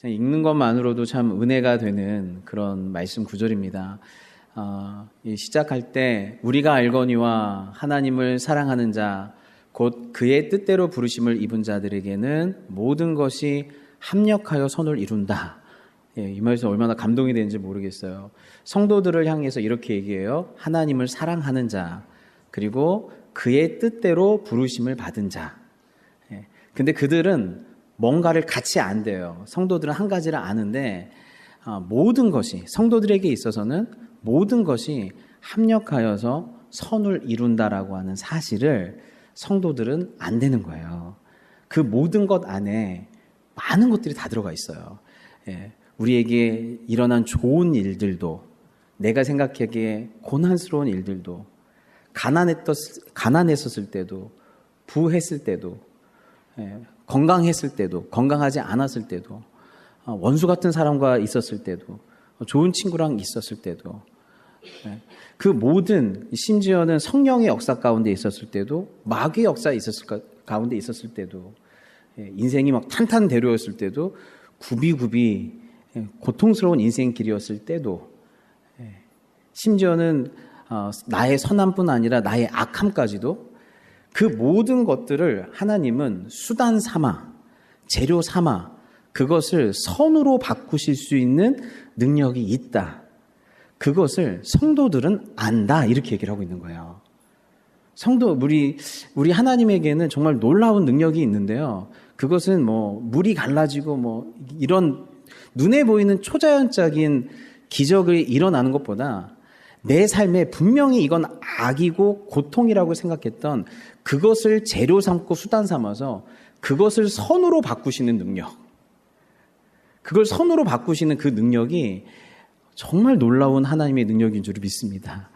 읽는 것만으로도 참 은혜가 되는 그런 말씀 구절입니다. 시작할 때 우리가 알거니와 하나님을 사랑하는 자 곧 그의 뜻대로 부르심을 입은 자들에게는 모든 것이 합력하여 선을 이룬다. 이 말에서 얼마나 감동이 되는지 모르겠어요. 성도들을 향해서 이렇게 얘기해요. 하나님을 사랑하는 자 그리고 그의 뜻대로 부르심을 받은 자. 근데 그들은 뭔가를 같이 안대요. 성도들은 한 가지를 아는데 모든 것이 성도들에게 있어서는 모든 것이 합력하여서 선을 이룬다라고 하는 사실을 성도들은 안 되는 거예요. 그 모든 것 안에 많은 것들이 다 들어가 있어요. 우리에게 일어난 좋은 일들도, 내가 생각하기에 고난스러운 일들도, 가난했었을 때도, 부했을 때도, 건강했을 때도, 건강하지 않았을 때도, 원수 같은 사람과 있었을 때도, 좋은 친구랑 있었을 때도, 그 모든, 심지어는 성령의 역사 가운데 있었을 때도, 마귀의 역사 가운데 있었을 때도, 인생이 막 탄탄대로였을 때도, 굽이굽이 고통스러운 인생길이었을 때도, 심지어는 나의 선함뿐 아니라 나의 악함까지도 그 모든 것들을 하나님은 수단 삼아, 재료 삼아 그것을 선으로 바꾸실 수 있는 능력이 있다. 그것을 성도들은 안다. 이렇게 얘기를 하고 있는 거예요. 우리 하나님에게는 정말 놀라운 능력이 있는데요. 그것은 물이 갈라지고 이런 눈에 보이는 초자연적인 기적이 일어나는 것보다 내 삶에 분명히 이건 악이고 고통이라고 생각했던 그것을 재료 삼고 수단 삼아서 그것을 선으로 바꾸시는 능력. 그걸 선으로 바꾸시는 그 능력이 정말 놀라운 하나님의 능력인 줄 믿습니다.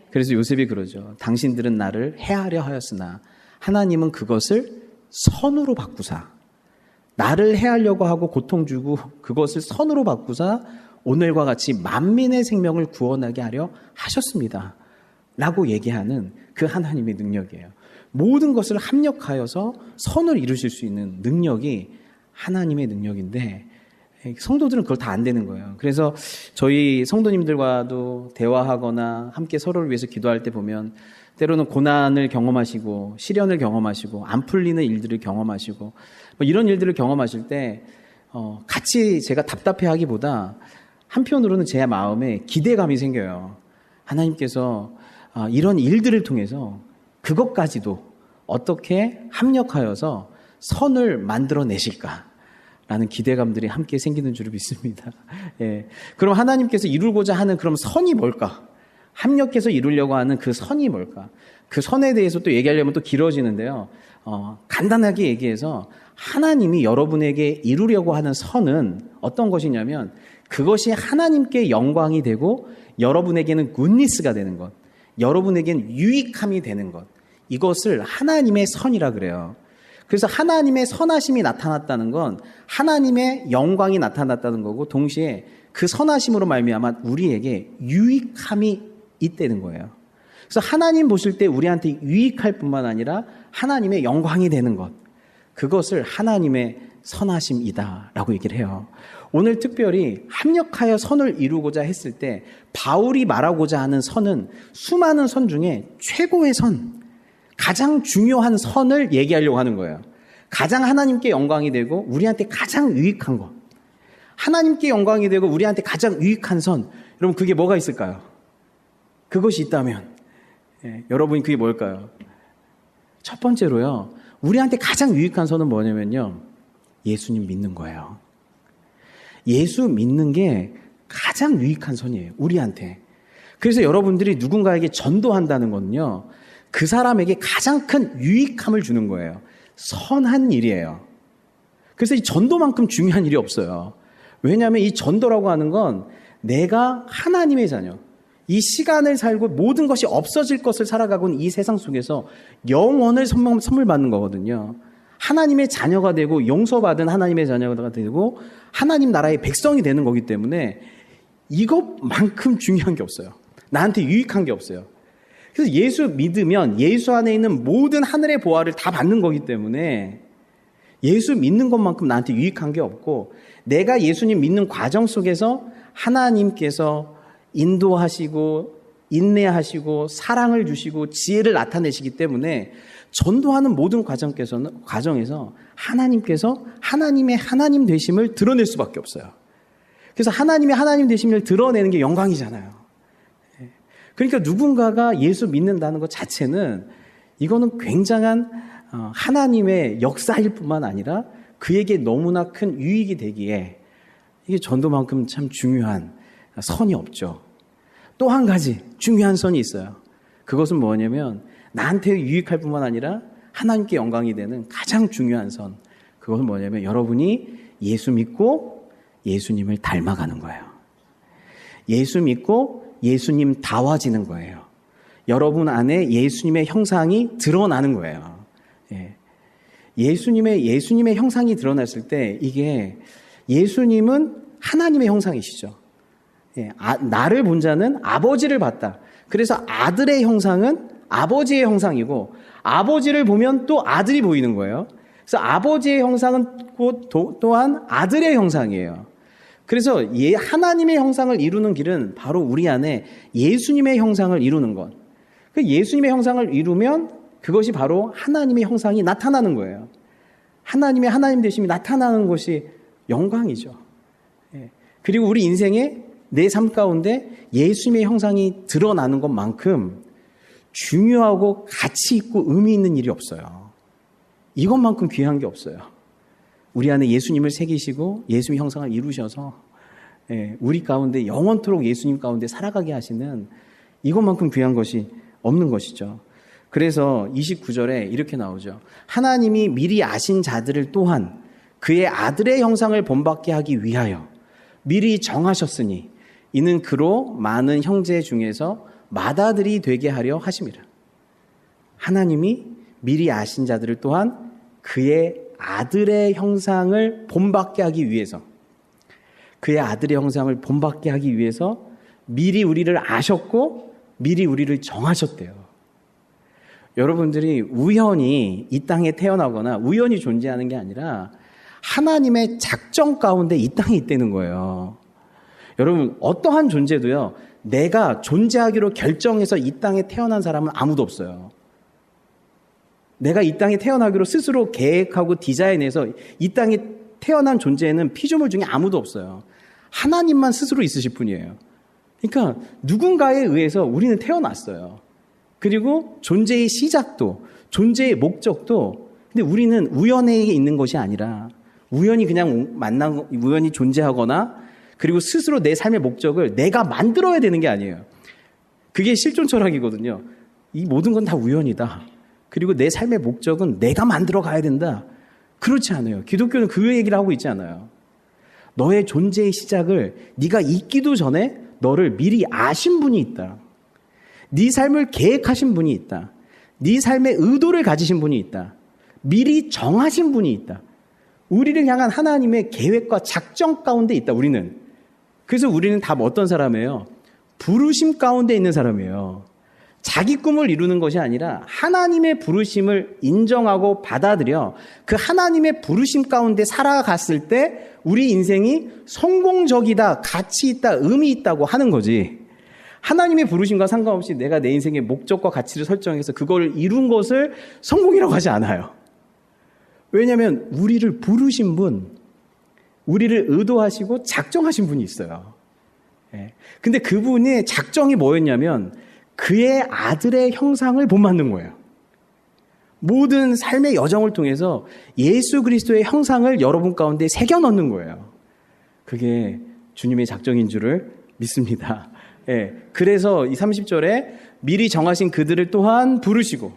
그래서 요셉이 그러죠. 당신들은 나를 해하려 하였으나 하나님은 그것을 선으로 바꾸사. 나를 해하려고 하고 고통 주고 그것을 선으로 바꾸사 오늘과 같이 만민의 생명을 구원하게 하려 하셨습니다. 라고 얘기하는 그 하나님의 능력이에요. 모든 것을 합력하여서 선을 이루실 수 있는 능력이 하나님의 능력인데 성도들은 그걸 다 안 되는 거예요. 그래서 저희 성도님들과도 대화하거나 함께 서로를 위해서 기도할 때 보면 때로는 고난을 경험하시고 시련을 경험하시고 안 풀리는 일들을 경험하시고 이런 일들을 경험하실 때 같이 제가 답답해하기보다 한편으로는 제 마음에 기대감이 생겨요. 하나님께서 이런 일들을 통해서 그것까지도 어떻게 합력하여서 선을 만들어내실까? 라는 기대감들이 함께 생기는 줄 믿습니다. 그럼 하나님께서 이루고자 하는 그럼 선이 뭘까? 합력해서 이루려고 하는 그 선이 뭘까? 그 선에 대해서 또 얘기하려면 또 길어지는데요. 간단하게 얘기해서 하나님이 여러분에게 이루려고 하는 선은 어떤 것이냐면 그것이 하나님께 영광이 되고 여러분에게는 굿니스가 되는 것, 여러분에게는 유익함이 되는 것, 이것을 하나님의 선이라 그래요. 그래서 하나님의 선하심이 나타났다는 건 하나님의 영광이 나타났다는 거고 동시에 그 선하심으로 말미암아 우리에게 유익함이 있다는 거예요. 그래서 하나님 보실 때 우리한테 유익할 뿐만 아니라 하나님의 영광이 되는 것, 그것을 하나님의 선하심이다라고 얘기를 해요. 오늘 특별히 합력하여 선을 이루고자 했을 때 바울이 말하고자 하는 선은 수많은 선 중에 최고의 선, 가장 중요한 선을 얘기하려고 하는 거예요. 가장 하나님께 영광이 되고 우리한테 가장 유익한 것. 하나님께 영광이 되고 우리한테 가장 유익한 선. 여러분 그게 뭐가 있을까요? 그것이 있다면 여러분이 그게 뭘까요? 첫 번째로요. 우리한테 가장 유익한 선은 뭐냐면요. 예수님 믿는 거예요. 예수 믿는 게 가장 유익한 선이에요. 우리한테. 그래서 여러분들이 누군가에게 전도한다는 거는요. 그 사람에게 가장 큰 유익함을 주는 거예요. 선한 일이에요. 그래서 이 전도만큼 중요한 일이 없어요. 왜냐하면 이 전도라고 하는 건 내가 하나님의 자녀, 이 시간을 살고 모든 것이 없어질 것을 살아가고 있는 이 세상 속에서 영원을 선물 받는 거거든요. 하나님의 자녀가 되고 용서받은 하나님의 자녀가 되고 하나님 나라의 백성이 되는 거기 때문에 이것만큼 중요한 게 없어요. 나한테 유익한 게 없어요. 그래서 예수 믿으면 예수 안에 있는 모든 하늘의 보화를 다 받는 거기 때문에 예수 믿는 것만큼 나한테 유익한 게 없고 내가 예수님 믿는 과정 속에서 하나님께서 인도하시고 인내하시고 사랑을 주시고 지혜를 나타내시기 때문에 전도하는 모든 과정에서 하나님께서 하나님의 하나님 되심을 드러낼 수밖에 없어요. 그래서 하나님의 하나님 되심을 드러내는 게 영광이잖아요. 그러니까 누군가가 예수 믿는다는 것 자체는 이거는 굉장한 하나님의 역사일 뿐만 아니라 그에게 너무나 큰 유익이 되기에 이게 전도만큼 참 중요한 선이 없죠. 또 한 가지 중요한 선이 있어요. 그것은 뭐냐면 나한테 유익할 뿐만 아니라 하나님께 영광이 되는 가장 중요한 선. 그것은 뭐냐면 여러분이 예수 믿고 예수님을 닮아가는 거예요. 예수 믿고 예수님 다워지는 거예요. 여러분 안에 예수님의 형상이 드러나는 거예요. 예수님의 형상이 드러났을 때 이게 예수님은 하나님의 형상이시죠. 나를 본 자는 아버지를 봤다. 그래서 아들의 형상은 아버지의 형상이고 아버지를 보면 또 아들이 보이는 거예요. 그래서 아버지의 형상은 또한 아들의 형상이에요. 그래서 하나님의 형상을 이루는 길은 바로 우리 안에 예수님의 형상을 이루는 것. 그 예수님의 형상을 이루면 그것이 바로 하나님의 형상이 나타나는 거예요. 하나님의 하나님 되심이 나타나는 것이 영광이죠. 그리고 우리 인생에 내 삶 가운데 예수님의 형상이 드러나는 것만큼 중요하고 가치 있고 의미 있는 일이 없어요. 이것만큼 귀한 게 없어요. 우리 안에 예수님을 새기시고 예수님의 형상을 이루셔서 우리 가운데 영원토록 예수님 가운데 살아가게 하시는 이것만큼 귀한 것이 없는 것이죠. 그래서 29절에 이렇게 나오죠. 하나님이 미리 아신 자들을 또한 그의 아들의 형상을 본받게 하기 위하여 미리 정하셨으니 이는 그로 많은 형제 중에서 맏아들이 되게 하려 하심이라. 하나님이 미리 아신 자들을 또한 그의 아들의 형상을 본받게 하기 위해서 그의 아들의 형상을 본받게 하기 위해서 미리 우리를 아셨고 미리 우리를 정하셨대요. 여러분들이 우연히 이 땅에 태어나거나 우연히 존재하는 게 아니라 하나님의 작정 가운데 이 땅에 있다는 거예요. 여러분 어떠한 존재도요. 내가 존재하기로 결정해서 이 땅에 태어난 사람은 아무도 없어요. 내가 이 땅에 태어나기로 스스로 계획하고 디자인해서 이 땅에 태어난 존재에는 피조물 중에 아무도 없어요. 하나님만 스스로 있으실 뿐이에요. 그러니까 누군가에 의해서 우리는 태어났어요. 그리고 존재의 시작도, 존재의 목적도, 근데 우리는 우연에 있는 것이 아니라 우연히 그냥 우연히 존재하거나 그리고 스스로 내 삶의 목적을 내가 만들어야 되는 게 아니에요. 그게 실존 철학이거든요. 이 모든 건 다 우연이다. 그리고 내 삶의 목적은 내가 만들어 가야 된다. 그렇지 않아요. 기독교는 그 얘기를 하고 있지 않아요. 너의 존재의 시작을 네가 있기도 전에 너를 미리 아신 분이 있다. 네 삶을 계획하신 분이 있다. 네 삶의 의도를 가지신 분이 있다. 미리 정하신 분이 있다. 우리를 향한 하나님의 계획과 작정 가운데 있다. 우리는. 그래서 우리는 다 어떤 사람이에요? 부르심 가운데 있는 사람이에요. 자기 꿈을 이루는 것이 아니라 하나님의 부르심을 인정하고 받아들여 그 하나님의 부르심 가운데 살아갔을 때 우리 인생이 성공적이다, 가치 있다, 의미 있다고 하는 거지. 하나님의 부르심과 상관없이 내가 내 인생의 목적과 가치를 설정해서 그걸 이룬 것을 성공이라고 하지 않아요. 왜냐하면 우리를 부르신 분, 우리를 의도하시고 작정하신 분이 있어요. 근데 그분의 작정이 뭐였냐면 그의 아들의 형상을 본받는 거예요. 모든 삶의 여정을 통해서 예수 그리스도의 형상을 여러분 가운데 새겨 넣는 거예요. 그게 주님의 작정인 줄을 믿습니다. 그래서 이 30절에 미리 정하신 그들을 또한 부르시고,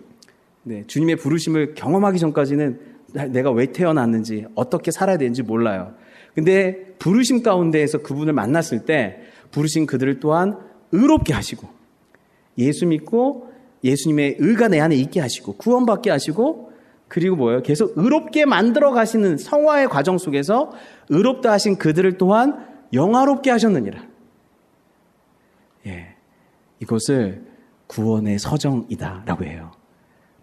주님의 부르심을 경험하기 전까지는 내가 왜 태어났는지 어떻게 살아야 되는지 몰라요. 근데 부르심 가운데에서 그분을 만났을 때 부르신 그들을 또한 의롭게 하시고 예수 믿고 예수님의 의가 내 안에 있게 하시고 구원받게 하시고 그리고 뭐예요? 계속 의롭게 만들어 가시는 성화의 과정 속에서 의롭다 하신 그들을 또한 영화롭게 하셨느니라. 이것을 구원의 서정이다라고 해요.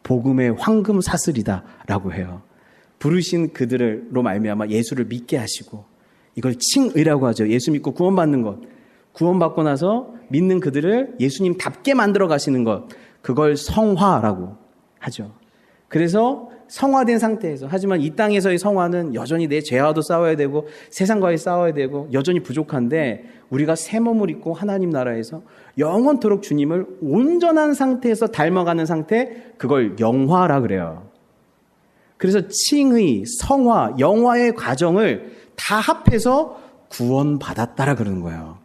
복음의 황금 사슬이다라고 해요. 부르신 그들로 말미암아 예수를 믿게 하시고 이걸 칭의라고 하죠. 예수 믿고 구원받는 것. 구원받고 나서 믿는 그들을 예수님답게 만들어 가시는 것. 그걸 성화라고 하죠. 그래서 성화된 상태에서, 하지만 이 땅에서의 성화는 여전히 내 죄와도 싸워야 되고 세상과의 싸워야 되고 여전히 부족한데, 우리가 새 몸을 입고 하나님 나라에서 영원토록 주님을 온전한 상태에서 닮아가는 상태, 그걸 영화라 그래요. 그래서 칭의, 성화, 영화의 과정을 다 합해서 구원받았다라 그러는 거예요.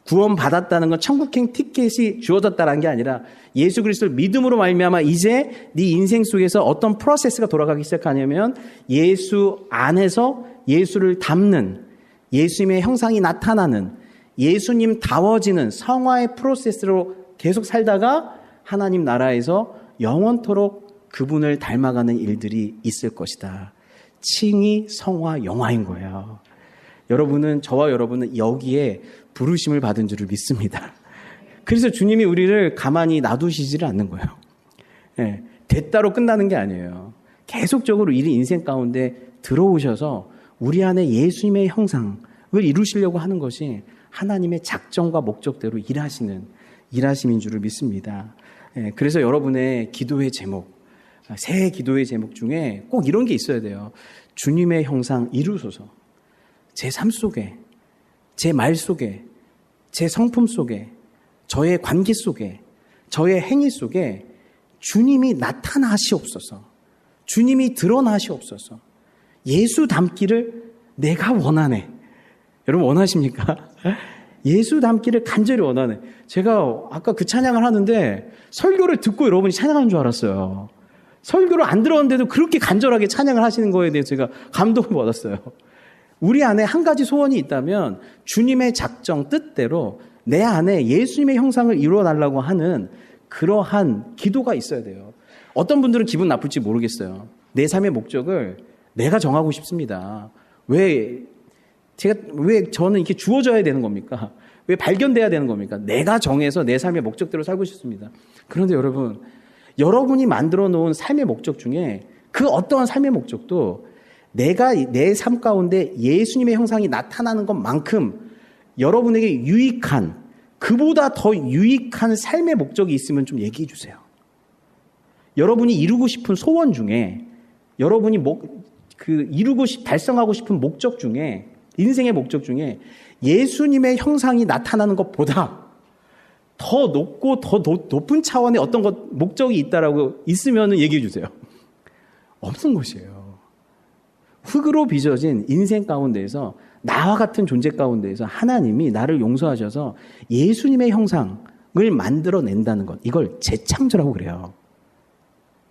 구원받았다는 건 천국행 티켓이 주어졌다는 게 아니라 예수 그리스도를 믿음으로 말미암아 이제 네 인생 속에서 어떤 프로세스가 돌아가기 시작하냐면, 예수 안에서 예수를 닮는, 예수님의 형상이 나타나는, 예수님다워지는 성화의 프로세스로 계속 살다가 하나님 나라에서 영원토록 그분을 닮아가는 일들이 있을 것이다. 칭의, 성화, 영화인 거예요. 여러분은, 저와 여러분은 여기에 부르심을 받은 줄을 믿습니다. 그래서 주님이 우리를 가만히 놔두시지를 않는 거예요. 네, 됐다로 끝나는 게 아니에요. 계속적으로 우리 인생 가운데 들어오셔서 우리 안에 예수님의 형상을 이루시려고 하는 것이 하나님의 작정과 목적대로 일하심인 줄을 믿습니다. 네, 그래서 여러분의 기도의 제목, 새 기도의 제목 중에 꼭 이런 게 있어야 돼요. 주님의 형상 이루소서. 제 삶 속에, 제 말 속에, 제 성품 속에, 저의 관계 속에, 저의 행위 속에 주님이 나타나시옵소서. 주님이 드러나시옵소서. 예수 닮기를 내가 원하네. 여러분 원하십니까? 예수 닮기를 간절히 원하네. 제가 아까 그 찬양을 하는데 설교를 듣고 여러분이 찬양하는 줄 알았어요. 설교를 안 들었는데도 그렇게 간절하게 찬양을 하시는 거에 대해서 제가 감동을 받았어요. 우리 안에 한 가지 소원이 있다면 주님의 작정, 뜻대로 내 안에 예수님의 형상을 이루어달라고 하는 그러한 기도가 있어야 돼요. 어떤 분들은 기분 나쁠지 모르겠어요. 내 삶의 목적을 내가 정하고 싶습니다. 왜 저는 이렇게 주어져야 되는 겁니까? 왜 발견돼야 되는 겁니까? 내가 정해서 내 삶의 목적대로 살고 싶습니다. 그런데 여러분, 여러분이 만들어 놓은 삶의 목적 중에 그 어떠한 삶의 목적도 내가 내 삶 가운데 예수님의 형상이 나타나는 것만큼 여러분에게 유익한, 그보다 더 유익한 삶의 목적이 있으면 좀 얘기해 주세요. 여러분이 이루고 싶은 소원 중에, 여러분이 달성하고 싶은 목적 중에, 인생의 목적 중에 예수님의 형상이 나타나는 것보다 더 높고 더 높은 차원의 어떤 목적이 있다라고 있으면 얘기해 주세요. 없는 것이에요. 흙으로 빚어진 인생 가운데에서, 나와 같은 존재 가운데에서 하나님이 나를 용서하셔서 예수님의 형상을 만들어낸다는 것, 이걸 재창조라고 그래요.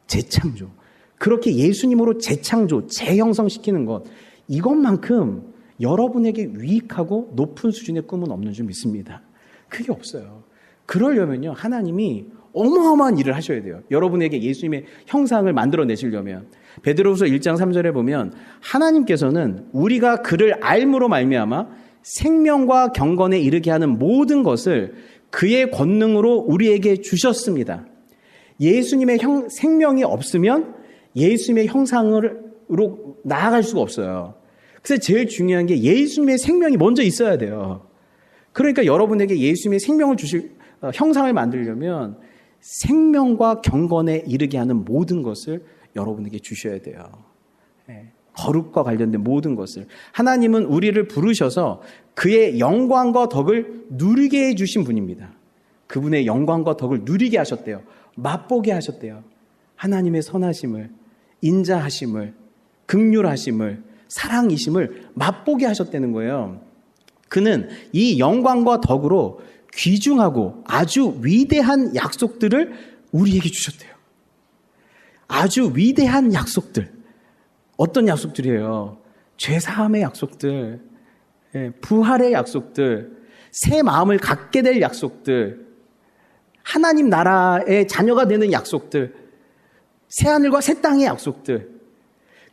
재창조. 그렇게 예수님으로 재창조, 재형성시키는 것, 이것만큼 여러분에게 유익하고 높은 수준의 꿈은 없는 줄 믿습니다. 그게 없어요. 그러려면요, 하나님이 어마어마한 일을 하셔야 돼요. 여러분에게 예수님의 형상을 만들어내시려면. 베드로후서 1장 3절에 보면 하나님께서는 우리가 그를 알므로 말미암아 생명과 경건에 이르게 하는 모든 것을 그의 권능으로 우리에게 주셨습니다. 예수님의 생명이 없으면 예수님의 형상으로 나아갈 수가 없어요. 그래서 제일 중요한 게 예수님의 생명이 먼저 있어야 돼요. 그러니까 여러분에게 예수님의 생명을 형상을 만들려면 생명과 경건에 이르게 하는 모든 것을 여러분에게 주셔야 돼요. 거룩과 관련된 모든 것을. 하나님은 우리를 부르셔서 그의 영광과 덕을 누리게 해주신 분입니다. 그분의 영광과 덕을 누리게 하셨대요. 맛보게 하셨대요. 하나님의 선하심을, 인자하심을, 긍휼하심을, 사랑이심을 맛보게 하셨다는 거예요. 그는 이 영광과 덕으로 귀중하고 아주 위대한 약속들을 우리에게 주셨대요. 아주 위대한 약속들. 어떤 약속들이에요? 죄사함의 약속들, 부활의 약속들, 새 마음을 갖게 될 약속들, 하나님 나라의 자녀가 되는 약속들, 새하늘과 새 땅의 약속들,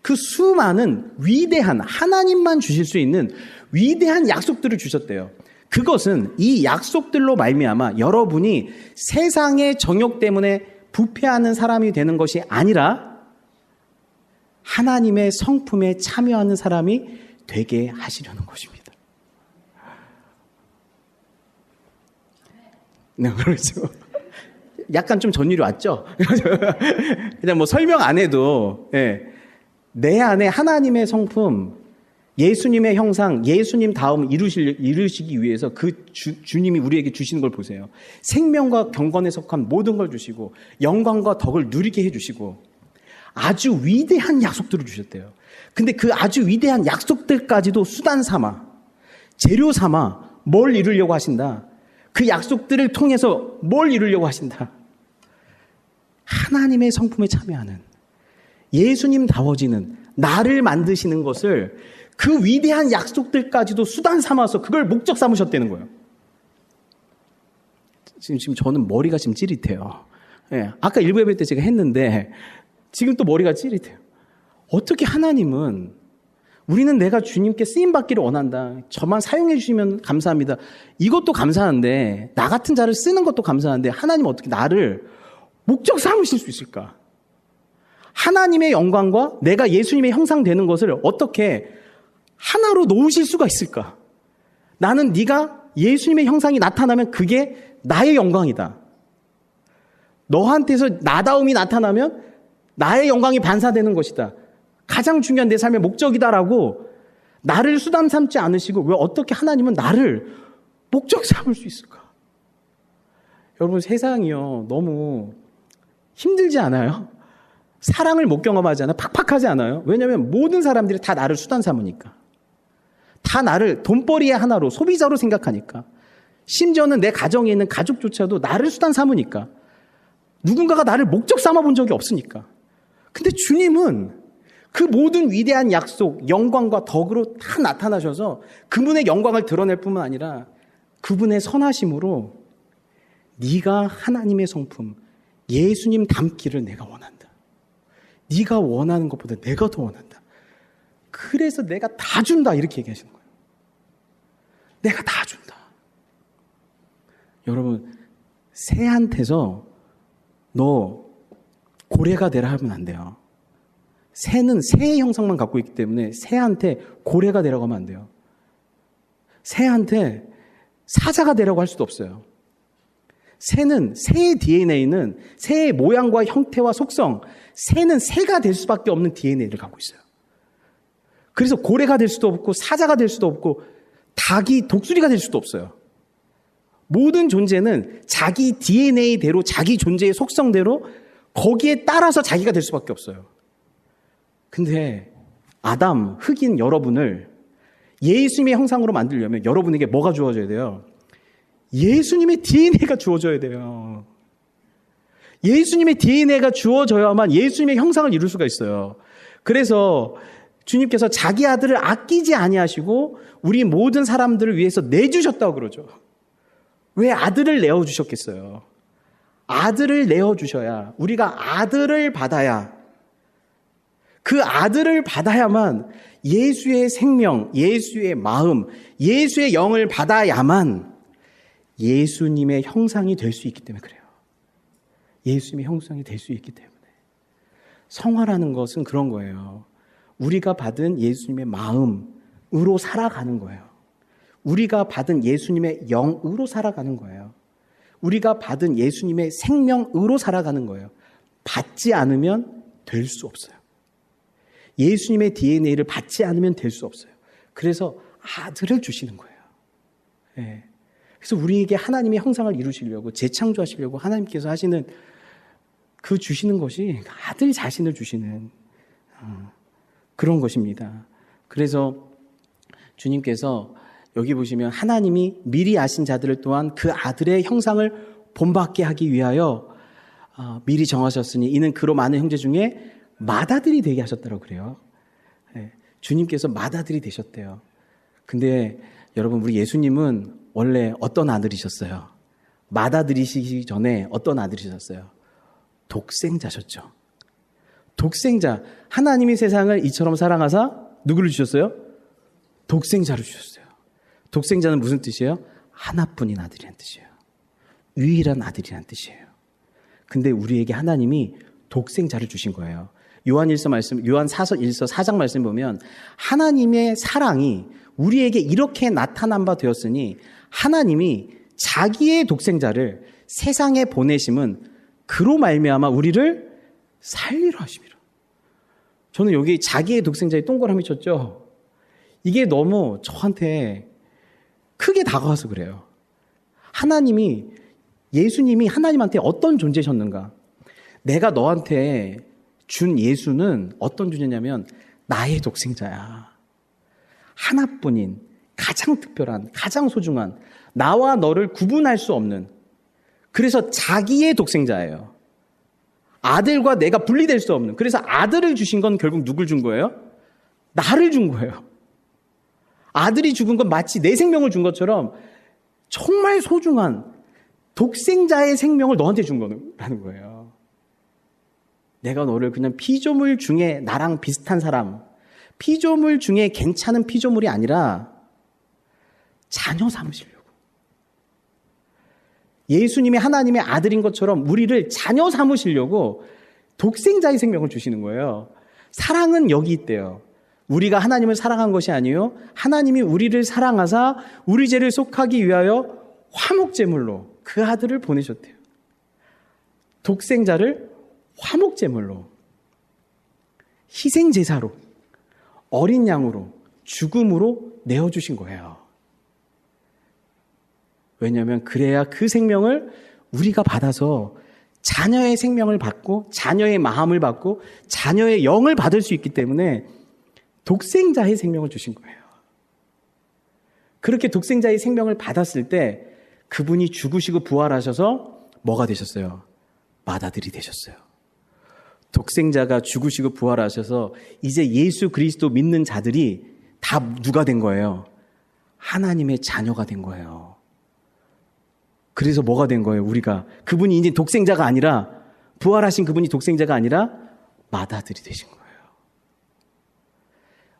그 수많은 위대한, 하나님만 주실 수 있는 위대한 약속들을 주셨대요. 그것은 이 약속들로 말미암아 여러분이 세상의 정욕 때문에 부패하는 사람이 되는 것이 아니라 하나님의 성품에 참여하는 사람이 되게 하시려는 것입니다. 네, 그렇죠. 약간 좀 전율이 왔죠? 그냥 뭐 설명 안 해도, 예. 내 안에 하나님의 성품, 예수님의 형상, 예수님 다음 이루시기 위해서 그 주님이 우리에게 주시는 걸 보세요. 생명과 경건에 속한 모든 걸 주시고, 영광과 덕을 누리게 해주시고, 아주 위대한 약속들을 주셨대요. 근데 그 아주 위대한 약속들까지도 수단 삼아, 재료 삼아 뭘 이루려고 하신다. 그 약속들을 통해서 뭘 이루려고 하신다. 하나님의 성품에 참여하는, 예수님다워지는, 나를 만드시는 것을 그 위대한 약속들까지도 수단 삼아서 그걸 목적 삼으셨다는 거예요. 지금 저는 머리가 지금 찌릿해요. 예, 아까 일부 예배 때 제가 했는데 지금 또 머리가 찌릿해요. 어떻게 하나님은, 우리는 내가 주님께 쓰임받기를 원한다. 저만 사용해 주시면 감사합니다. 이것도 감사한데, 나 같은 자를 쓰는 것도 감사한데, 하나님 어떻게 나를 목적 삼으실 수 있을까? 하나님의 영광과 내가 예수님의 형상 되는 것을 어떻게 하나로 놓으실 수가 있을까? 나는 네가 예수님의 형상이 나타나면 그게 나의 영광이다. 너한테서 나다움이 나타나면 나의 영광이 반사되는 것이다. 가장 중요한 내 삶의 목적이다라고 나를 수단 삼지 않으시고 왜 어떻게 하나님은 나를 목적 삼을 수 있을까? 여러분, 세상이요 너무 힘들지 않아요? 사랑을 못 경험하지 않아요? 팍팍하지 않아요? 왜냐하면 모든 사람들이 다 나를 수단 삼으니까, 다 나를 돈벌이의 하나로, 소비자로 생각하니까, 심지어는 내 가정에 있는 가족조차도 나를 수단 삼으니까, 누군가가 나를 목적 삼아본 적이 없으니까. 근데 주님은 그 모든 위대한 약속, 영광과 덕으로 다 나타나셔서 그분의 영광을 드러낼 뿐만 아니라 그분의 선하심으로 네가 하나님의 성품, 예수님 닮기를 내가 원한다. 네가 원하는 것보다 내가 더 원한다. 그래서 내가 다 준다, 이렇게 얘기하시는 거예요. 내가 다 준다. 여러분, 새한테서 너 고래가 되라 하면 안 돼요. 새는 새의 형상만 갖고 있기 때문에 새한테 고래가 되라고 하면 안 돼요. 새한테 사자가 되라고 할 수도 없어요. 새는, 새의 DNA는, 새의 모양과 형태와 속성, 새는 새가 될 수밖에 없는 DNA를 갖고 있어요. 그래서 고래가 될 수도 없고 사자가 될 수도 없고 닭이 독수리가 될 수도 없어요. 모든 존재는 자기 DNA대로, 자기 존재의 속성대로 거기에 따라서 자기가 될 수밖에 없어요. 근데 아담, 흑인 여러분을 예수님의 형상으로 만들려면 여러분에게 뭐가 주어져야 돼요? 예수님의 DNA가 주어져야 돼요. 예수님의 DNA가 주어져야만 예수님의 형상을 이룰 수가 있어요. 그래서 주님께서 자기 아들을 아끼지 아니하시고 우리 모든 사람들을 위해서 내주셨다고 그러죠. 왜 아들을 내어주셨겠어요? 아들을 내어주셔야, 우리가 아들을 받아야, 그 아들을 받아야만 예수의 생명, 예수의 마음, 예수의 영을 받아야만 예수님의 형상이 될 수 있기 때문에 그래요. 예수님의 형상이 될 수 있기 때문에. 성화라는 것은 그런 거예요. 우리가 받은 예수님의 마음으로 살아가는 거예요. 우리가 받은 예수님의 영으로 살아가는 거예요. 우리가 받은 예수님의 생명으로 살아가는 거예요. 받지 않으면 될 수 없어요. 예수님의 DNA를 받지 않으면 될 수 없어요. 그래서 아들을 주시는 거예요. 네. 그래서 우리에게 하나님의 형상을 이루시려고, 재창조하시려고 하나님께서 하시는 그 주시는 것이 아들 자신을 주시는 그런 것입니다. 그래서 주님께서 여기 보시면 하나님이 미리 아신 자들을 또한 그 아들의 형상을 본받게 하기 위하여 미리 정하셨으니 이는 그로 많은 형제 중에 맏아들이 되게 하셨다고 그래요. 네, 주님께서 맏아들이 되셨대요. 근데 여러분, 우리 예수님은 원래 어떤 아들이셨어요? 맏아들이시기 전에 어떤 아들이셨어요? 독생자셨죠. 독생자. 하나님이 세상을 이처럼 사랑하사 누구를 주셨어요? 독생자를 주셨어요. 독생자는 무슨 뜻이에요? 하나뿐인 아들이란 뜻이에요. 유일한 아들이란 뜻이에요. 근데 우리에게 하나님이 독생자를 주신 거예요. 요한일서 4장 말씀 보면 하나님의 사랑이 우리에게 이렇게 나타난 바 되었으니 하나님이 자기의 독생자를 세상에 보내심은 그로 말미암아 우리를 살리려 하심이라. 저는 여기 자기의 독생자의 동그라미 쳤죠. 이게 너무 저한테 크게 다가와서 그래요. 예수님이 하나님한테 어떤 존재셨는가? 내가 너한테 준 예수는 어떤 존재냐면 나의 독생자야. 하나뿐인 가장 특별한, 가장 소중한, 나와 너를 구분할 수 없는, 그래서 자기의 독생자예요. 아들과 내가 분리될 수 없는. 그래서 아들을 주신 건 결국 누굴 준 거예요? 나를 준 거예요. 아들이 죽은 건 마치 내 생명을 준 것처럼 정말 소중한 독생자의 생명을 너한테 준 거라는 거예요. 내가 너를 그냥 피조물 중에 나랑 비슷한 사람, 피조물 중에 괜찮은 피조물이 아니라 자녀 삼으시려고. 예수님이 하나님의 아들인 것처럼 우리를 자녀 삼으시려고 독생자의 생명을 주시는 거예요. 사랑은 여기 있대요. 우리가 하나님을 사랑한 것이 아니요 하나님이 우리를 사랑하사 우리 죄를 속하기 위하여 화목제물로 그 아들을 보내셨대요. 독생자를 화목제물로, 희생제사로, 어린 양으로, 죽음으로 내어주신 거예요. 왜냐하면 그래야 그 생명을 우리가 받아서 자녀의 생명을 받고 자녀의 마음을 받고 자녀의 영을 받을 수 있기 때문에 독생자의 생명을 주신 거예요. 그렇게 독생자의 생명을 받았을 때 그분이 죽으시고 부활하셔서 뭐가 되셨어요? 맏아들이 되셨어요. 독생자가 죽으시고 부활하셔서 이제 예수 그리스도 믿는 자들이 다 누가 된 거예요? 하나님의 자녀가 된 거예요. 그래서 뭐가 된 거예요? 우리가 그분이 이제 독생자가 아니라, 부활하신 그분이 독생자가 아니라 맏아들이 되신 거예요.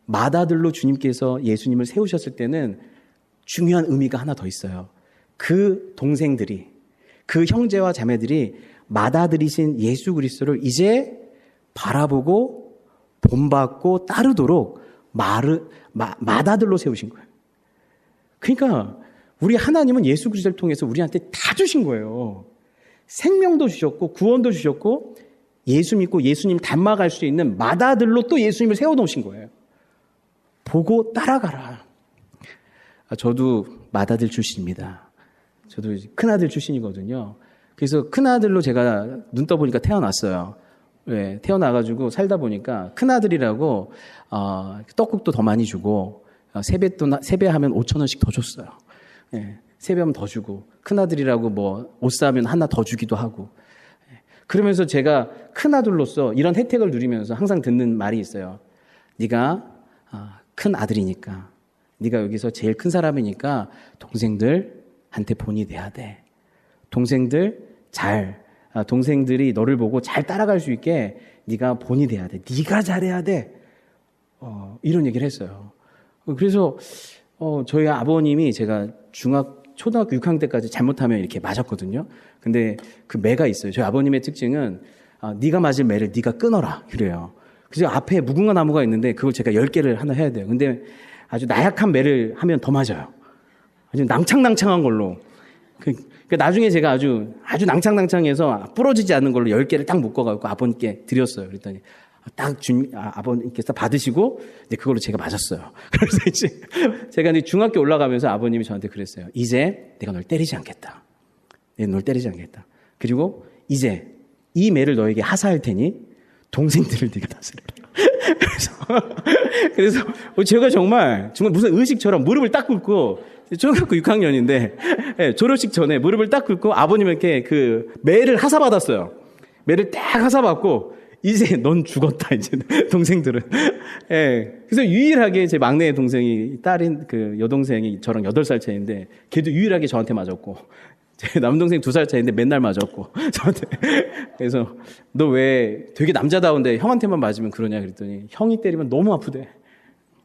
맏아들로 주님께서 예수님을 세우셨을 때는 중요한 의미가 하나 더 있어요. 그 동생들이, 그 형제와 자매들이 맏아들이신 예수 그리스도를 이제 바라보고 본받고 따르도록 맏아들로 세우신 거예요. 그러니까 우리 하나님은 예수 그리스도를 통해서 우리한테 다 주신 거예요. 생명도 주셨고 구원도 주셨고 예수 믿고 예수님 닮아갈 수 있는 맏아들로 또 예수님을 세워놓으신 거예요. 보고 따라가라. 저도 맏아들 출신입니다. 저도 큰아들 출신이거든요. 그래서 큰아들로 제가 눈 떠보니까 태어났어요. 네, 태어나가지고 살다 보니까 큰아들이라고 떡국도 더 많이 주고 세배하면 5,000원씩 더 줬어요. 네, 세배하면 더 주고 큰아들이라고 뭐 옷 사면 하나 더 주기도 하고. 그러면서 제가 큰아들로서 이런 혜택을 누리면서 항상 듣는 말이 있어요. 네가 큰 아들이니까, 네가 여기서 제일 큰 사람이니까 동생들한테 본이 돼야 돼. 동생들이 너를 보고 잘 따라갈 수 있게 네가 본이 돼야 돼. 네가 잘해야 돼. 이런 얘기를 했어요. 그래서 저희 아버님이 제가 초등학교 6학년 때까지 잘못하면 이렇게 맞았거든요. 근데 그 매가 있어요. 저희 아버님의 특징은 네가 맞을 매를 네가 끊어라 그래요. 그래서 앞에 무궁화 나무가 있는데 그걸 제가 10개를 하나 해야 돼요. 근데 아주 나약한 매를 하면 더 맞아요. 아주 낭창낭창한 걸로. 그러니까 나중에 제가 아주 낭창낭창해서 부러지지 않는 걸로 10개를 딱 묶어가지고 아버님께 드렸어요. 그랬더니 아버님께서 받으시고 이제 그걸로 제가 맞았어요. 그래서 이제 제가 이제 중학교 올라가면서 아버님이 저한테 그랬어요. 이제 내가 널 때리지 않겠다. 내가 널 때리지 않겠다. 그리고 이제 이 매를 너에게 하사할 테니 동생들을 네가 다스려라. 그래서 제가 정말 무슨 의식처럼 무릎을 딱 꿇고, 초등학교 6학년인데 졸업식 전에 무릎을 딱 꿇고 아버님께 그 매를 하사받았어요. 매를 딱 하사받고 이제 넌 죽었다, 이제 동생들은. 그래서 유일하게 제 막내 동생이 딸인 그 여동생이 저랑 8살 차이인데 걔도 유일하게 저한테 맞았고, 제 남동생 2살 차이인데 맨날 맞았고 저한테. 그래서 너 왜 되게 남자다운데 형한테만 맞으면 그러냐 그랬더니 형이 때리면 너무 아프대.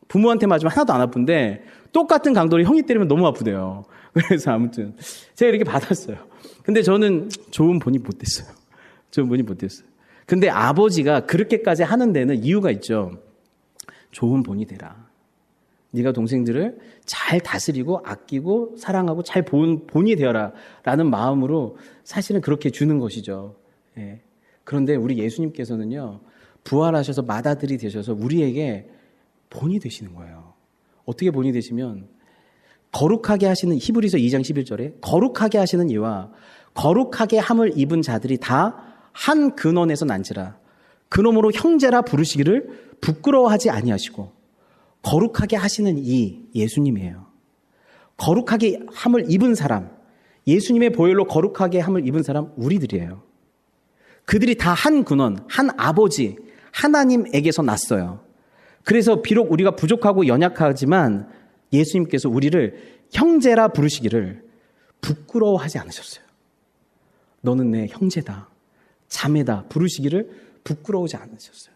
부모한테 맞으면 하나도 안 아픈데 똑같은 강도로 형이 때리면 너무 아프대요. 그래서 아무튼 제가 이렇게 받았어요. 근데 저는 좋은 본이 못 됐어요. 근데 아버지가 그렇게까지 하는 데는 이유가 있죠. 좋은 본이 되라. 네가 동생들을 잘 다스리고 아끼고 사랑하고 잘 본이 되어라 라는 마음으로 사실은 그렇게 주는 것이죠. 예. 그런데 우리 예수님께서는요, 부활하셔서 맏아들이 되셔서 우리에게 본이 되시는 거예요. 어떻게 본이 되시면 거룩하게 하시는, 히브리서 2장 11절에 거룩하게 하시는 이와 거룩하게 함을 입은 자들이 다 한 근원에서 난지라. 그놈으로 형제라 부르시기를 부끄러워하지 아니하시고, 거룩하게 하시는 이 예수님이에요. 거룩하게 함을 입은 사람, 예수님의 보혈로 거룩하게 함을 입은 사람 우리들이에요. 그들이 다 한 근원, 한 아버지 하나님에게서 났어요. 그래서 비록 우리가 부족하고 연약하지만 예수님께서 우리를 형제라 부르시기를 부끄러워하지 않으셨어요. 너는 내 형제다, 자매다 부르시기를 부끄러워하지 않으셨어요.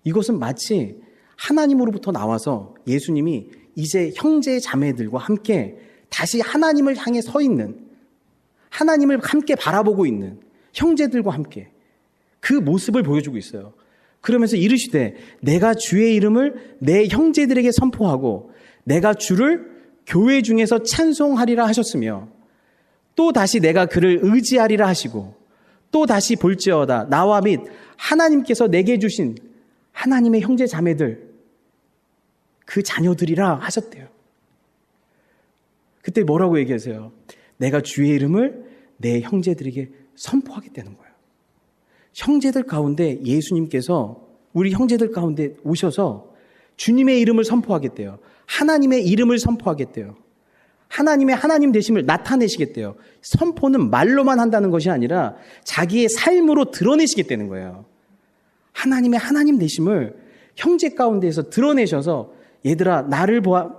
이것은 마치 하나님으로부터 나와서 예수님이 이제 형제 자매들과 함께 다시 하나님을 향해 서 있는, 하나님을 함께 바라보고 있는 형제들과 함께 그 모습을 보여주고 있어요. 그러면서 이르시되 내가 주의 이름을 내 형제들에게 선포하고 내가 주를 교회 중에서 찬송하리라 하셨으며, 또 다시 내가 그를 의지하리라 하시고, 또 다시 볼지어다 나와 및 하나님께서 내게 주신 하나님의 형제 자매들 그 자녀들이라 하셨대요. 그때 뭐라고 얘기하세요? 내가 주의 이름을 내 형제들에게 선포하겠다는 거예요. 형제들 가운데 예수님께서 우리 형제들 가운데 오셔서 주님의 이름을 선포하겠대요. 하나님의 이름을 선포하겠대요. 하나님의 하나님 되심을 나타내시겠대요. 선포는 말로만 한다는 것이 아니라 자기의 삶으로 드러내시겠다는 거예요. 하나님의 하나님 되심을 형제 가운데에서 드러내셔서, 얘들아 나를 봐,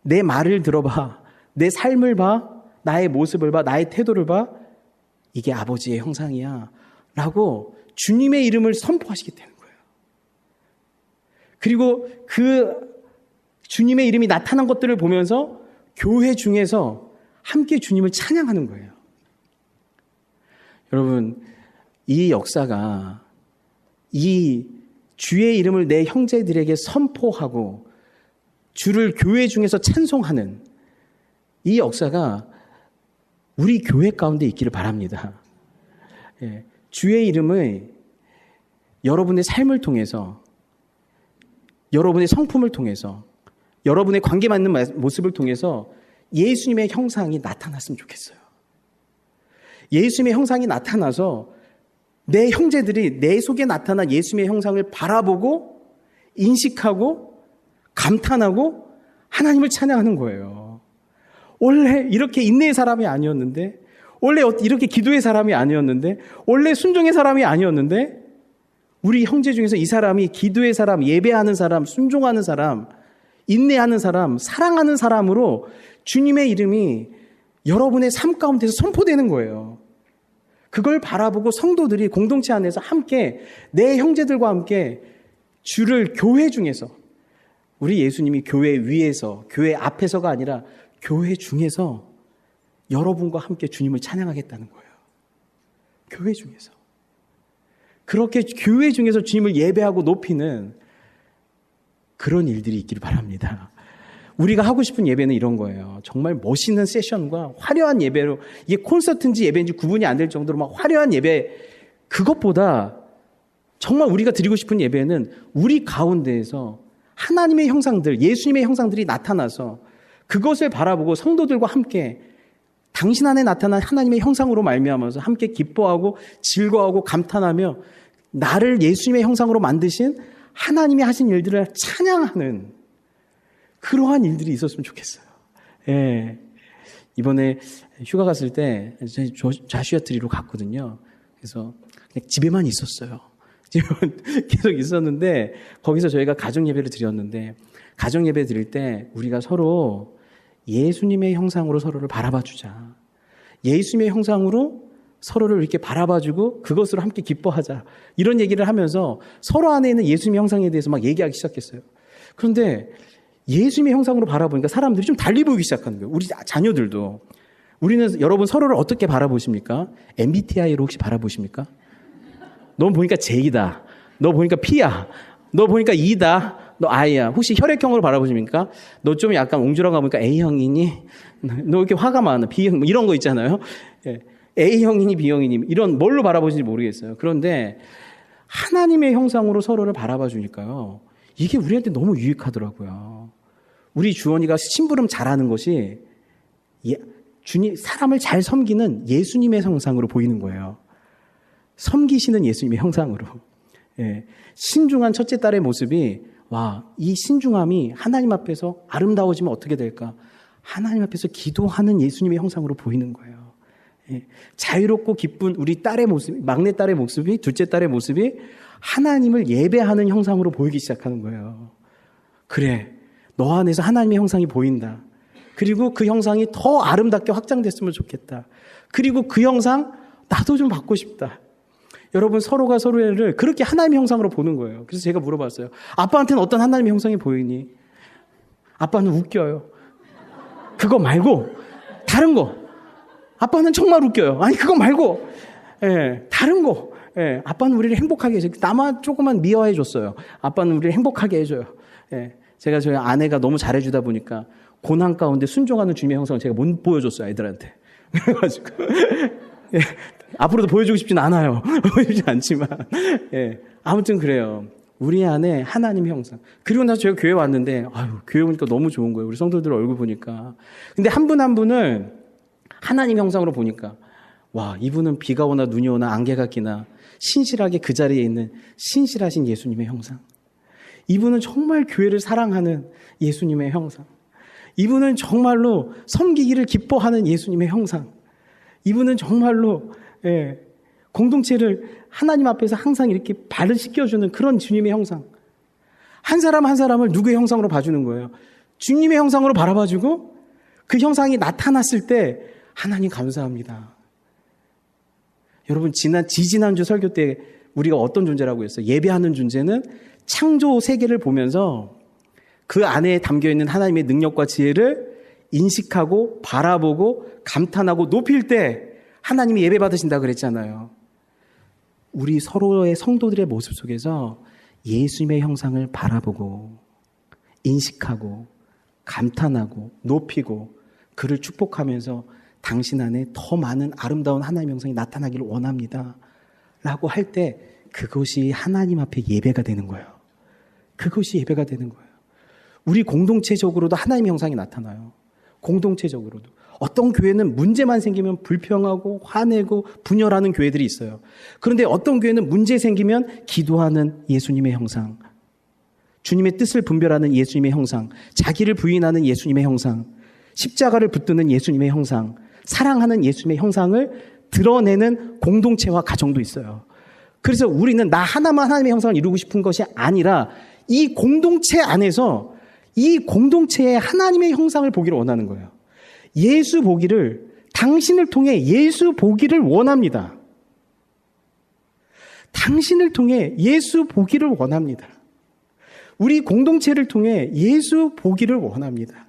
내 말을 들어봐, 내 삶을 봐, 나의 모습을 봐, 나의 태도를 봐, 이게 아버지의 형상이야 라고 주님의 이름을 선포하시겠다는 거예요. 그리고 그 주님의 이름이 나타난 것들을 보면서 교회 중에서 함께 주님을 찬양하는 거예요. 여러분, 이 역사가 이 주의 이름을 내 형제들에게 선포하고 주를 교회 중에서 찬송하는 이 역사가 우리 교회 가운데 있기를 바랍니다. 예, 주의 이름을 여러분의 삶을 통해서, 여러분의 성품을 통해서, 여러분의 관계 맺는 모습을 통해서 예수님의 형상이 나타났으면 좋겠어요. 예수님의 형상이 나타나서 내 형제들이 내 속에 나타난 예수님의 형상을 바라보고 인식하고 감탄하고 하나님을 찬양하는 거예요. 원래 이렇게 인내의 사람이 아니었는데, 원래 이렇게 기도의 사람이 아니었는데, 원래 순종의 사람이 아니었는데, 우리 형제 중에서 이 사람이 기도의 사람, 예배하는 사람, 순종하는 사람, 인내하는 사람, 사랑하는 사람으로 주님의 이름이 여러분의 삶 가운데서 선포되는 거예요. 그걸 바라보고 성도들이 공동체 안에서 함께 내 형제들과 함께 주를 교회 중에서, 우리 예수님이 교회 위에서, 교회 앞에서가 아니라 교회 중에서 여러분과 함께 주님을 찬양하겠다는 거예요. 교회 중에서. 그렇게 교회 중에서 주님을 예배하고 높이는 그런 일들이 있기를 바랍니다. 우리가 하고 싶은 예배는 이런 거예요. 정말 멋있는 세션과 화려한 예배로, 이게 콘서트인지 예배인지 구분이 안 될 정도로 막 화려한 예배, 그것보다 정말 우리가 드리고 싶은 예배는 우리 가운데에서 하나님의 형상들, 예수님의 형상들이 나타나서 그것을 바라보고 성도들과 함께 당신 안에 나타난 하나님의 형상으로 말미암아서 함께 기뻐하고 즐거워하고 감탄하며 나를 예수님의 형상으로 만드신 하나님이 하신 일들을 찬양하는 그러한 일들이 있었으면 좋겠어요. 예. 이번에 휴가 갔을 때 자슈아 트리로 갔거든요. 그래서 그냥 집에만 있었어요. 집에만 계속 있었는데 거기서 저희가 가정 예배를 드렸는데, 가정 예배 드릴 때 우리가 서로 예수님의 형상으로 서로를 바라봐 주자. 예수님의 형상으로 서로를 이렇게 바라봐주고 그것으로 함께 기뻐하자. 이런 얘기를 하면서 서로 안에 있는 예수님의 형상에 대해서 막 얘기하기 시작했어요. 그런데 예수님의 형상으로 바라보니까 사람들이 좀 달리 보이기 시작하는 거예요. 우리 자녀들도. 우리는, 여러분 서로를 어떻게 바라보십니까? MBTI로 혹시 바라보십니까? 너 보니까 J다. 너 보니까 P야. 너 보니까 E다. 너 I야. 혹시 혈액형으로 바라보십니까? 너 좀 약간 옹졸한가 보니까 A형이니? 너 이렇게 화가 많아. B형, 뭐 이런 거 있잖아요. 예. A형이니 B형이니 이런 뭘로 바라보시는지 모르겠어요. 그런데 하나님의 형상으로 서로를 바라봐 주니까요. 이게 우리한테 너무 유익하더라고요. 우리 주원이가 심부름 잘하는 것이 사람을 잘 섬기는 예수님의 형상으로 보이는 거예요. 섬기시는 예수님의 형상으로. 예. 신중한 첫째 딸의 모습이 이 신중함이 하나님 앞에서 아름다워지면 어떻게 될까? 하나님 앞에서 기도하는 예수님의 형상으로 보이는 거예요. 예. 자유롭고 기쁜 우리 딸의 모습, 막내 딸의 모습이, 둘째 딸의 모습이 하나님을 예배하는 형상으로 보이기 시작하는 거예요. 그래, 너 안에서 하나님의 형상이 보인다. 그리고 그 형상이 더 아름답게 확장됐으면 좋겠다. 그리고 그 형상 나도 좀 받고 싶다. 여러분, 서로가 서로를 그렇게 하나님의 형상으로 보는 거예요. 그래서 제가 물어봤어요. 아빠한테는 어떤 하나님의 형상이 보이니? 아빠는 웃겨요. 그거 말고 다른 거. 아빠는 정말 웃겨요. 아니, 그거 말고 다른 거. 아빠는 우리를 행복하게 해줘요. 나만 조금만 미워해 줬어요. 아빠는 우리를 행복하게 해줘요. 제가 저희 아내가 너무 잘해주다 보니까 고난 가운데 순종하는 주님의 형상을 제가 못 보여줬어요, 애들한테. 그래가지고 앞으로도 보여주고 싶진 않아요. 보여주지 않지만 아무튼 그래요. 우리 안에 하나님의 형상. 그리고 나서 제가 교회 왔는데 교회 오니까 너무 좋은 거예요. 우리 성도들 얼굴 보니까. 근데 한 분 한 분을 하나님 형상으로 보니까 이분은 비가 오나 눈이 오나 안개가 끼나 신실하게 그 자리에 있는 신실하신 예수님의 형상. 이분은 정말 교회를 사랑하는 예수님의 형상. 이분은 정말로 섬기기를 기뻐하는 예수님의 형상. 이분은 정말로 공동체를 하나님 앞에서 항상 이렇게 발을 씻겨주는 그런 주님의 형상. 한 사람 한 사람을 누구의 형상으로 봐주는 거예요? 주님의 형상으로 바라봐주고 그 형상이 나타났을 때 하나님 감사합니다. 여러분, 지지난주 설교 때 우리가 어떤 존재라고 했어요? 예배하는 존재는 창조 세계를 보면서 그 안에 담겨있는 하나님의 능력과 지혜를 인식하고 바라보고 감탄하고 높일 때 하나님이 예배 받으신다고 그랬잖아요. 우리 서로의 성도들의 모습 속에서 예수님의 형상을 바라보고 인식하고 감탄하고 높이고 그를 축복하면서 당신 안에 더 많은 아름다운 하나님의 형상이 나타나기를 원합니다. 라고 할 때 그것이 하나님 앞에 예배가 되는 거예요. 그것이 예배가 되는 거예요. 우리 공동체적으로도 하나님의 형상이 나타나요. 공동체적으로도. 어떤 교회는 문제만 생기면 불평하고 화내고 분열하는 교회들이 있어요. 그런데 어떤 교회는 문제 생기면 기도하는 예수님의 형상, 주님의 뜻을 분별하는 예수님의 형상, 자기를 부인하는 예수님의 형상, 십자가를 붙드는 예수님의 형상, 사랑하는 예수님의 형상을 드러내는 공동체와 가정도 있어요. 그래서 우리는 나 하나만 하나님의 형상을 이루고 싶은 것이 아니라 이 공동체 안에서 이 공동체의 하나님의 형상을 보기를 원하는 거예요. 예수 보기를, 당신을 통해 예수 보기를 원합니다. 당신을 통해 예수 보기를 원합니다. 우리 공동체를 통해 예수 보기를 원합니다.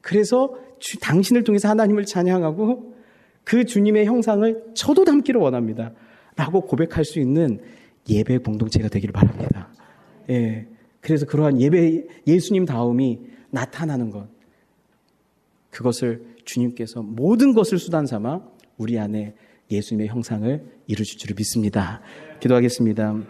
그래서 당신을 통해서 하나님을 찬양하고 그 주님의 형상을 저도 담기를 원합니다. 라고 고백할 수 있는 예배 공동체가 되기를 바랍니다. 그래서 그러한 예수님 다움이 나타나는 것. 그것을 주님께서 모든 것을 수단 삼아 우리 안에 예수님의 형상을 이루실 줄을 믿습니다. 기도하겠습니다.